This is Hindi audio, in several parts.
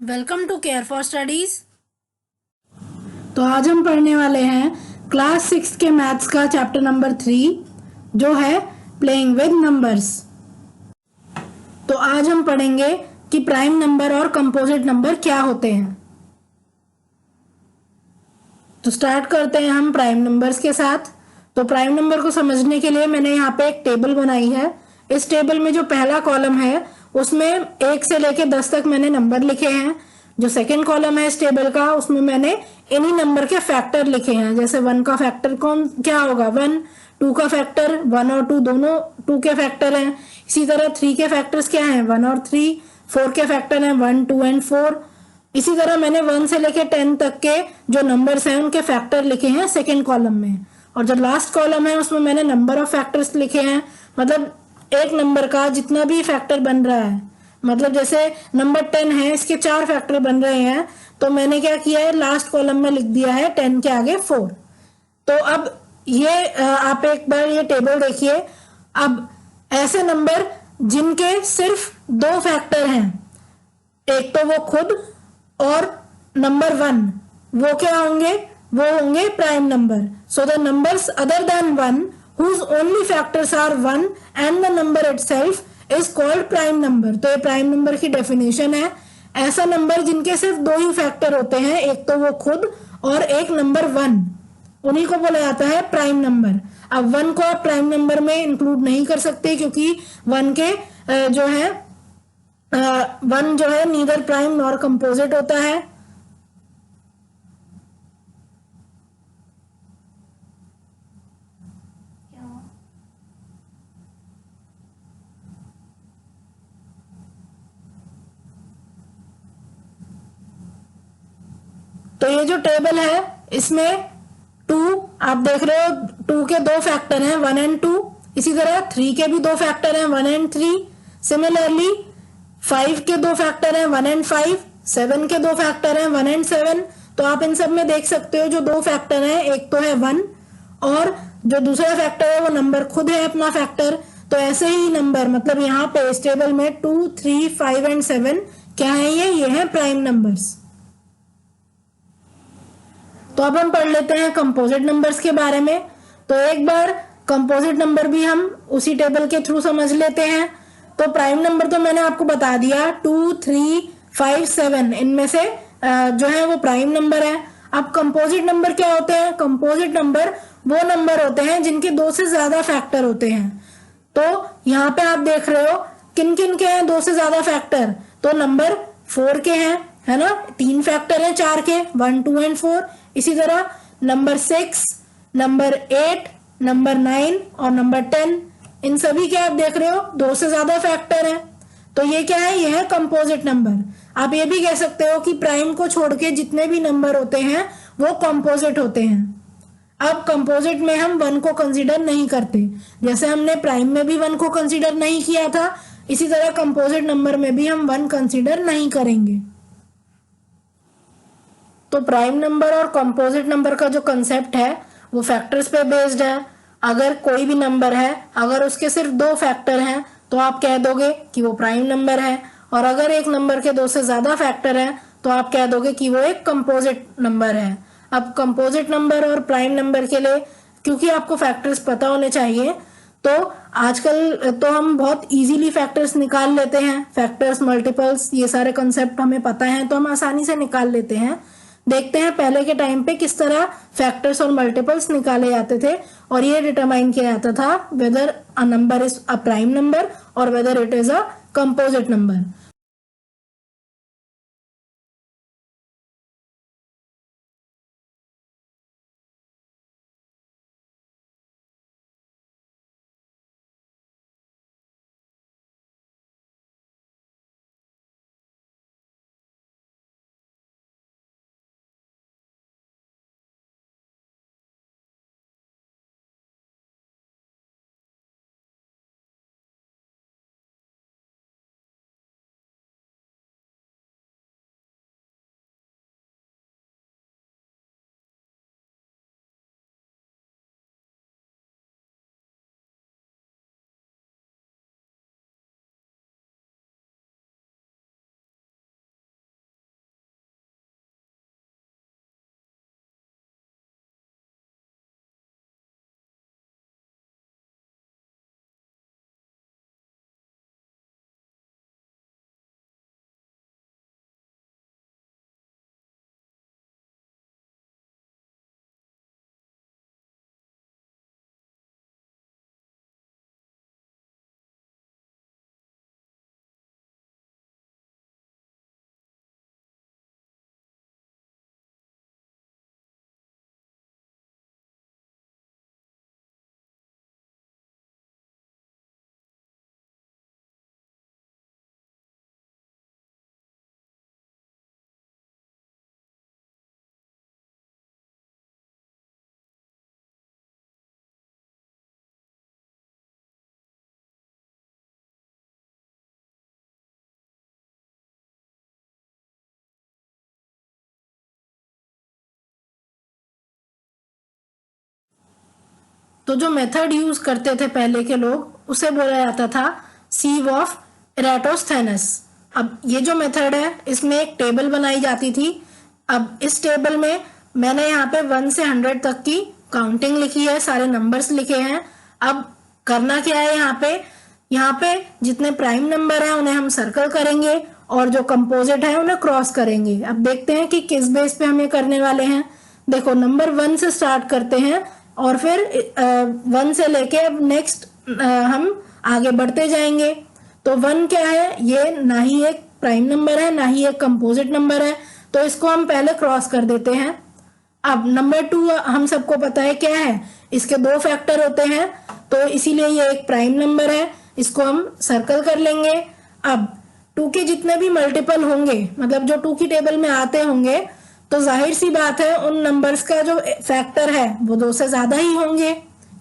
Welcome to care for studies. तो आज हम पढ़ने वाले हैं क्लास 6 के मैथ्स का चैप्टर नंबर 3 जो है प्लेइंग विद नंबर्स। तो आज हम पढ़ेंगे कि प्राइम नंबर और कंपोजिट नंबर क्या होते हैं। तो स्टार्ट करते हैं हम प्राइम नंबर्स के साथ। तो प्राइम नंबर को समझने के लिए मैंने यहाँ पे एक टेबल बनाई है। इस टेबल में जो पहला कॉलम है उसमें 1 से लेके 10 तक मैंने नंबर लिखे हैं। जो सेकंड कॉलम है इस टेबल का उसमें मैंने इन्हीं नंबर के फैक्टर लिखे हैं। जैसे 1 का फैक्टर कौन क्या होगा 1, 2 का फैक्टर 1 और 2 दोनों 2 के फैक्टर हैं। इसी तरह 3 के फैक्टर्स क्या हैं 1 और 3, 4 के फैक्टर हैं 1, 2 एंड 4। इसी तरह मैंने 1 से लेके 10 तक के जो नंबर्स हैं उनके फैक्टर लिखे हैं सेकेंड कॉलम में। और जो लास्ट कॉलम है उसमें मैंने नंबर ऑफ फैक्टर्स लिखे हैं, मतलब एक नंबर का जितना भी फैक्टर बन रहा है। मतलब जैसे नंबर 10 है, इसके 4 फैक्टर बन रहे हैं, तो मैंने क्या किया है लास्ट कॉलम में लिख दिया है 10 के आगे 4। तो अब ये आप एक बार ये टेबल देखिए। अब ऐसे नंबर जिनके सिर्फ 2 फैक्टर हैं, एक तो वो खुद और नंबर 1, वो क्या होंगे वो होंगे prime number. So the numbers other than 1 whose only factors are 1 and the number itself is called prime number। तो ये प्राइम नंबर की डेफिनेशन है। ऐसा नंबर जिनके सिर्फ 2 ही फैक्टर होते हैं, एक तो वो खुद और एक नंबर 1, उन्हीं को बोला जाता है प्राइम नंबर। अब 1 को आप प्राइम नंबर में इंक्लूड नहीं कर सकते क्योंकि 1 के जो है 1 जो है नीदर प्राइम नॉर कंपोजिट होता है। तो ये जो टेबल है इसमें 2 आप देख रहे हो, 2 के 2 फैक्टर हैं 1 एंड 2। इसी तरह 3 के भी 2 फैक्टर हैं 1 एंड 3। सिमिलरली 5 के 2 फैक्टर हैं 1 एंड 5। 7 के 2 फैक्टर हैं 1 एंड 7। तो आप इन सब में देख सकते हो जो 2 फैक्टर हैं, एक तो है 1 और जो दूसरा फैक्टर है वो नंबर खुद है अपना फैक्टर। तो ऐसे ही नंबर मतलब यहाँ पे इस टेबल में 2, 3, 5 एंड 7 क्या है ये है प्राइम नंबर्स। तो अब हम पढ़ लेते हैं कंपोजिट नंबर्स के बारे में। तो एक बार कंपोजिट नंबर भी हम उसी टेबल के थ्रू समझ लेते हैं। तो प्राइम नंबर तो मैंने आपको बता दिया 2, 3, 5, 7 इनमें से जो है वो प्राइम नंबर है। अब कंपोजिट नंबर क्या होते हैं? कंपोजिट नंबर वो नंबर होते हैं जिनके 2 से ज्यादा फैक्टर होते हैं। तो यहाँ पे आप देख रहे हो किन किन के हैं 2 से ज्यादा फैक्टर। तो नंबर 4 के हैं, है ना, 3 फैक्टर हैं 4 के 1, 2 एंड 4। इसी तरह नंबर 6, नंबर 8, नंबर 9 और नंबर 10, इन सभी के आप देख रहे हो 2 से ज्यादा फैक्टर हैं। तो ये क्या है? ये है कंपोजिट नंबर। आप ये भी कह सकते हो कि प्राइम को छोड़ के जितने भी नंबर होते हैं वो कंपोजिट होते हैं। अब कंपोजिट में हम 1 को कंसीडर नहीं करते, जैसे हमने प्राइम में भी 1 को कंसीडर नहीं किया था, इसी तरह कंपोजिट नंबर में भी हम 1 कंसीडर नहीं करेंगे। तो प्राइम नंबर और कंपोजिट नंबर का जो कंसेप्ट है वो फैक्टर्स पे बेस्ड है। अगर कोई भी नंबर है, अगर उसके सिर्फ 2 फैक्टर हैं तो आप कह दोगे कि वो प्राइम नंबर है, और अगर एक नंबर के 2 से ज्यादा फैक्टर हैं तो आप कह दोगे कि वो एक कंपोजिट नंबर है। अब कंपोजिट नंबर और प्राइम नंबर के लिए क्योंकि आपको फैक्टर्स पता होने चाहिए, तो आजकल तो हम बहुत इजीली फैक्टर्स निकाल लेते हैं। फैक्टर्स, मल्टीपल्स, ये सारे कंसेप्ट हमें पता है तो हम आसानी से निकाल लेते हैं। देखते हैं पहले के टाइम पे किस तरह फैक्टर्स और मल्टीपल्स निकाले जाते थे, और ये डिटरमाइन किया जाता था whether a number is a prime number और whether it is a composite number. तो जो मेथड यूज करते थे पहले के लोग उसे बोला जाता था सीव ऑफ इराटोस्थेनस। अब ये जो मेथड है इसमें एक टेबल बनाई जाती थी। अब इस टेबल में मैंने यहाँ पे 1 से 100 तक की काउंटिंग लिखी है, सारे नंबर्स लिखे हैं। अब करना क्या है, यहाँ पे जितने प्राइम नंबर हैं उन्हें हम सर्कल करेंगे और जो कंपोजिट है उन्हें क्रॉस करेंगे। अब देखते हैं कि किस बेस पे हम ये करने वाले हैं। देखो नंबर 1 से स्टार्ट करते हैं और फिर 1 से लेके अब नेक्स्ट हम आगे बढ़ते जाएंगे। तो 1 क्या है, ये ना ही एक प्राइम नंबर है ना ही एक कंपोजिट नंबर है, तो इसको हम पहले क्रॉस कर देते हैं। अब नंबर 2 हम सबको पता है क्या है, इसके 2 फैक्टर होते हैं, तो इसीलिए ये एक प्राइम नंबर है, इसको हम सर्कल कर लेंगे। अब 2 के जितने भी मल्टीपल होंगे, मतलब जो 2 की टेबल में आते होंगे, तो जाहिर सी बात है उन नंबर्स का जो फैक्टर है वो 2 से ज्यादा ही होंगे।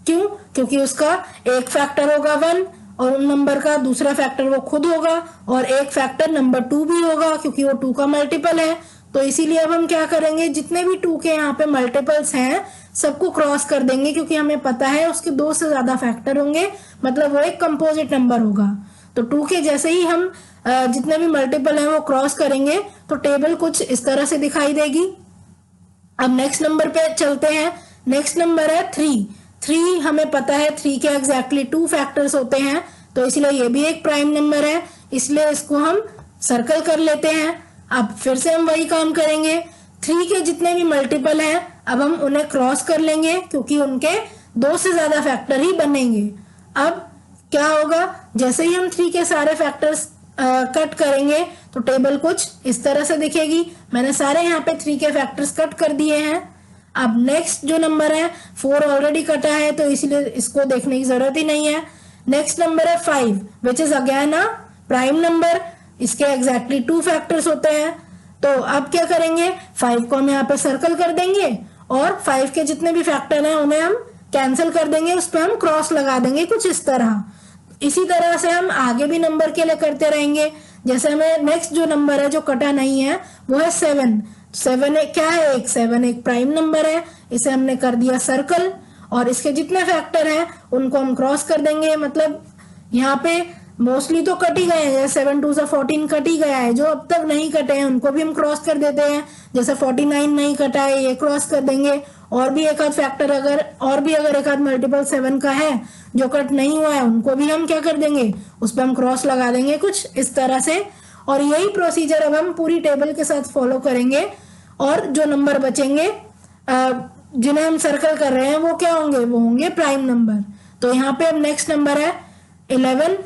क्यों? क्योंकि उसका एक फैक्टर होगा 1 और उन नंबर का दूसरा फैक्टर वो खुद होगा और एक फैक्टर नंबर 2 भी होगा क्योंकि वो 2 का मल्टीपल है। तो इसीलिए अब हम क्या करेंगे, जितने भी 2 के यहाँ पे मल्टीपल्स हैं सबको क्रॉस कर देंगे, क्योंकि हमें पता है उसके 2 से ज्यादा फैक्टर होंगे, मतलब वो एक कंपोजिट नंबर होगा। तो 2 के जैसे ही हम जितने भी मल्टीपल हैं वो क्रॉस करेंगे तो टेबल कुछ इस तरह से दिखाई देगी। अब नेक्स्ट नंबर पे चलते हैं। नेक्स्ट नंबर है 3 हमें पता है 3 के एग्जैक्टली 2 फैक्टर्स होते हैं, तो इसलिए ये भी एक प्राइम नंबर है, इसलिए इसको हम सर्कल कर लेते हैं। अब फिर से हम वही काम करेंगे, 3 के जितने भी मल्टीपल हैं अब हम उन्हें क्रॉस कर लेंगे क्योंकि उनके 2 से ज्यादा फैक्टर ही बनेंगे। अब क्या होगा, जैसे ही हम 3 के सारे फैक्टर्स कट करेंगे तो टेबल कुछ इस तरह से दिखेगी। मैंने सारे यहाँ पे 3 के फैक्टर्स कट कर दिए हैं। अब नेक्स्ट जो नंबर है 4 ऑलरेडी कटा है तो इसलिए इसको देखने की जरूरत ही नहीं है। नेक्स्ट नंबर है 5 which is again a prime number, इसके एग्जैक्टली 2 फैक्टर्स होते हैं। तो अब क्या करेंगे, 5 को हम यहाँ पे सर्कल कर देंगे और 5 के जितने भी फैक्टर हैं उन्हें हम कैंसिल कर देंगे, उस पर हम क्रॉस लगा देंगे कुछ इस तरह। इसी तरह से हम आगे भी नंबर के लिए करते रहेंगे। जैसे हमें नेक्स्ट जो नंबर है जो कटा नहीं है वो है 7 क्या है, 7 एक प्राइम नंबर है, इसे हमने कर दिया सर्कल और इसके जितने फैक्टर हैं उनको हम क्रॉस कर देंगे। मतलब यहाँ पे मोस्टली तो कट ही गए हैं, 7 2 से 14 कट ही गया है, जो अब तक नहीं कटे हैं उनको भी हम क्रॉस कर देते हैं। जैसे 49 नहीं कटा है, ये क्रॉस कर देंगे। और भी एक आध फैक्टर अगर एक आध मल्टीपल 7 का है जो कट नहीं हुआ है उनको भी हम क्या कर देंगे, उस पर हम क्रॉस लगा देंगे कुछ इस तरह से। और यही प्रोसीजर अब हम पूरी टेबल के साथ फॉलो करेंगे और जो नंबर बचेंगे जिन्हें हम सर्कल कर रहे हैं वो क्या होंगे, वो होंगे प्राइम नंबर। तो यहाँ पे अब नेक्स्ट नंबर है 11,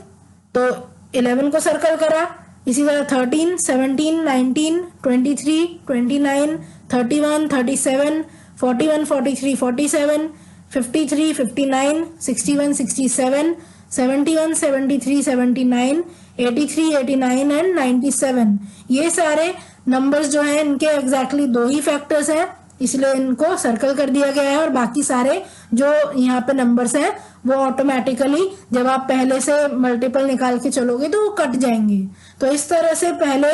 तो 11 को सर्कल करा। इसी तरह 13, 17, 19, 23, 29, 31, 37, 41, 43, 47, 53, 59, 61, 67, 71, 73, 79, 83, 89 एंड 97। ये सारे नंबर्स जो हैं इनके एग्जैक्टली 2 ही फैक्टर्स हैं, इसलिए इनको सर्कल कर दिया गया है। और बाकी सारे जो यहाँ पे नंबर्स हैं वो ऑटोमेटिकली जब आप पहले से मल्टीपल निकाल के चलोगे तो वो कट जाएंगे। तो इस तरह से पहले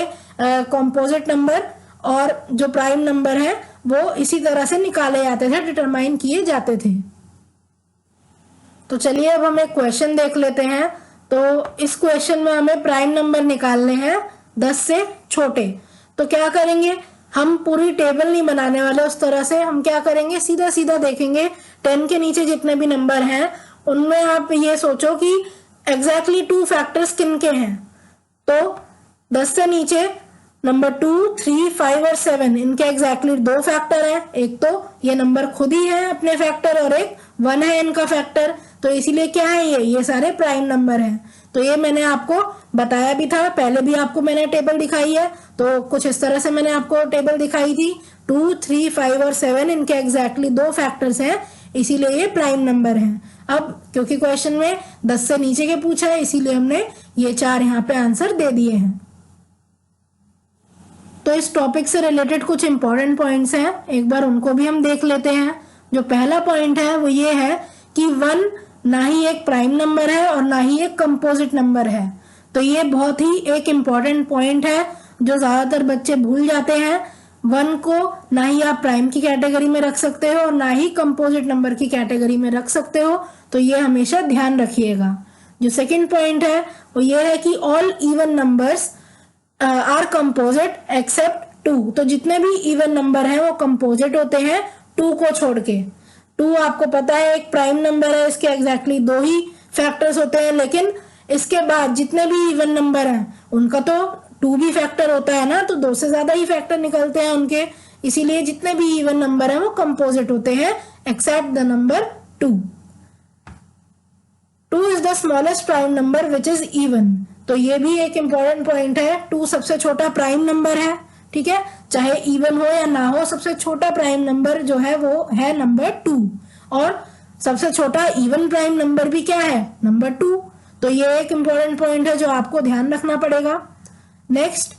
कॉम्पोजिट नंबर और जो प्राइम नंबर है वो इसी तरह से निकाले जाते थे, डिटरमाइन किए जाते थे। तो चलिए अब हम एक क्वेश्चन देख लेते हैं। तो इस क्वेश्चन में हमें प्राइम नंबर निकालने हैं 10 से छोटे। तो क्या करेंगे, हम पूरी टेबल नहीं बनाने वाले उस तरह से, हम क्या करेंगे सीधा सीधा देखेंगे 10 के नीचे जितने भी नंबर हैं उनमें आप ये सोचो कि एग्जैक्टली 2 फैक्टर्स किन के हैं। तो 10 से नीचे नंबर 2, 3, 5 और 7 इनके एग्जैक्टली 2 फैक्टर हैं। एक तो ये नंबर खुद ही है अपने फैक्टर और एक 1 है इनका फैक्टर, तो इसीलिए क्या है ये सारे प्राइम नंबर हैं। तो ये मैंने आपको बताया भी था, पहले भी आपको मैंने टेबल दिखाई है, तो कुछ इस तरह से मैंने आपको टेबल दिखाई थी। 2, 3, 5 और 7 इनके एग्जैक्टली 2 फैक्टर्स हैं, इसीलिए ये प्राइम नंबर हैं। अब क्योंकि क्वेश्चन में 10 से नीचे के पूछा है इसीलिए हमने ये 4 यहाँ पे आंसर दे दिए हैं। तो इस टॉपिक से रिलेटेड कुछ इंपॉर्टेंट पॉइंट्स हैं, एक बार उनको भी हम देख लेते हैं। जो पहला पॉइंट है वो ये है कि 1 ना ही एक प्राइम नंबर है और ना ही एक कंपोजिट नंबर है। तो ये बहुत ही एक इम्पॉर्टेंट पॉइंट है जो ज्यादातर बच्चे भूल जाते हैं। 1 को ना ही आप प्राइम की कैटेगरी में रख सकते हो और ना ही कंपोजिट नंबर की कैटेगरी में रख सकते हो, तो ये हमेशा ध्यान रखिएगा। जो सेकंड पॉइंट है वो ये है कि all even numbers are composite except 2। तो जितने भी इवन नंबर हैं वो कंपोजिट होते हैं 2 को छोड़ के। 2 आपको पता है एक प्राइम नंबर है, इसके एग्जैक्टली 2 ही फैक्टर्स होते हैं, लेकिन इसके बाद जितने भी इवन नंबर हैं उनका तो 2 भी फैक्टर होता है ना, तो 2 से ज्यादा ही फैक्टर निकलते हैं उनके, इसीलिए जितने भी इवन नंबर हैं वो कंपोजिट होते हैं except the number 2। 2 is the smallest prime number which is even. तो ये भी एक इंपॉर्टेंट पॉइंट है, 2 सबसे छोटा प्राइम नंबर है, ठीक है, चाहे इवन हो या ना हो, सबसे छोटा प्राइम नंबर जो है वो है नंबर 2। और सबसे छोटा इवन प्राइम नंबर भी क्या है, नंबर 2। तो ये एक इंपॉर्टेंट पॉइंट है जो आपको ध्यान रखना पड़ेगा। Next,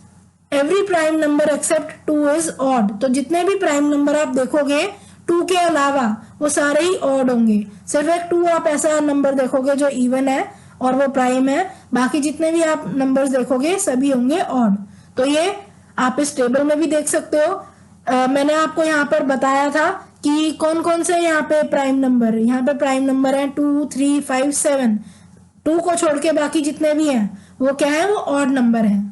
every prime number except 2 is odd. तो जितने भी प्राइम नंबर आप देखोगे 2 के अलावा वो सारे ही ऑड होंगे, सिर्फ एक 2 आप ऐसा नंबर देखोगे जो इवन है और वो प्राइम है, बाकी जितने भी आप नंबर्स देखोगे सभी होंगे ऑड। तो ये आप इस टेबल में भी देख सकते हो। मैंने आपको यहाँ पर बताया था कि कौन कौन से यहाँ पे प्राइम नंबर, यहाँ पे प्राइम नंबर है 2, 3, 5, 7। 2 को छोड़ के बाकी जितने भी हैं वो क्या है, वो ऑड नंबर हैं।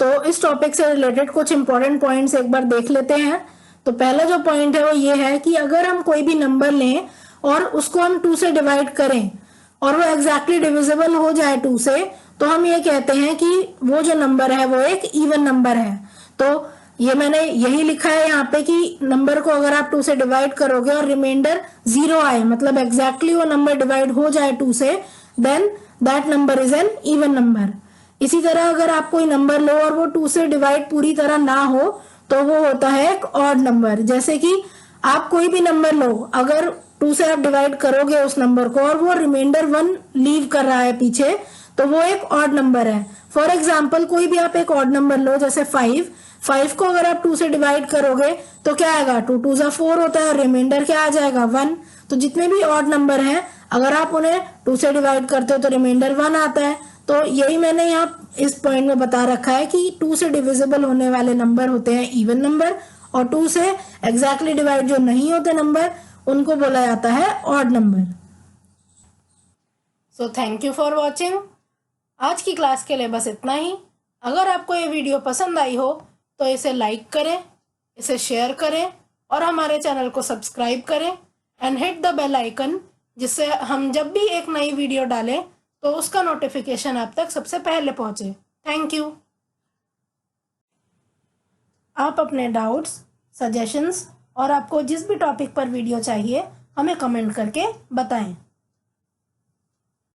तो इस टॉपिक से रिलेटेड कुछ इंपॉर्टेंट पॉइंट्स एक बार देख लेते हैं। तो पहला जो पॉइंट है वो ये है कि अगर हम कोई भी नंबर लें और उसको हम 2 से डिवाइड करें और वो एग्जैक्टली डिविजिबल हो जाए 2 से, तो हम ये कहते हैं कि वो जो नंबर है वो एक इवन नंबर है। तो ये मैंने यही लिखा है यहाँ पे कि नंबर को अगर आप 2 से डिवाइड करोगे और रिमाइंडर 0 आए, मतलब एग्जैक्टली वो नंबर डिवाइड हो जाए 2 से, then that number is an even number. इसी तरह अगर आप कोई नंबर लो और वो 2 से डिवाइड पूरी तरह ना हो तो वो होता है एक ऑड नंबर। जैसे कि आप कोई भी नंबर लो, अगर 2 से आप डिवाइड करोगे उस नंबर को और वो रिमाइंडर 1 लीव कर रहा है पीछे, तो वो एक ऑड नंबर है। फॉर एग्जाम्पल कोई भी आप एक ऑड नंबर लो, जैसे 5 को अगर आप 2 से डिवाइड करोगे तो क्या आएगा, 2 2 जा 4 होता है और रिमाइंडर क्या आ जाएगा, 1। तो जितने भी ऑड नंबर हैं अगर आप उन्हें 2 से डिवाइड करते हो तो रिमाइंडर 1 आता है। तो यही मैंने यहाँ इस पॉइंट में बता रखा है कि 2 से डिविजिबल होने वाले नंबर होते हैं इवन नंबर, और 2 से एग्जैक्टली डिवाइड जो नहीं होते नंबर उनको बोला जाता है odd number. So thank you for watching. आज की क्लास के लिए बस इतना ही। अगर आपको ये वीडियो पसंद आई हो तो इसे लाइक करें, इसे शेयर करें और हमारे चैनल को सब्सक्राइब करें and hit the bell icon, जिससे हम जब भी एक नई वीडियो डालें तो उसका नोटिफिकेशन आप तक सबसे पहले पहुंचे। Thank you. आप अपने डाउट्स, सजेशंस और आपको जिस भी टॉपिक पर वीडियो चाहिए हमें कमेंट करके बताएं।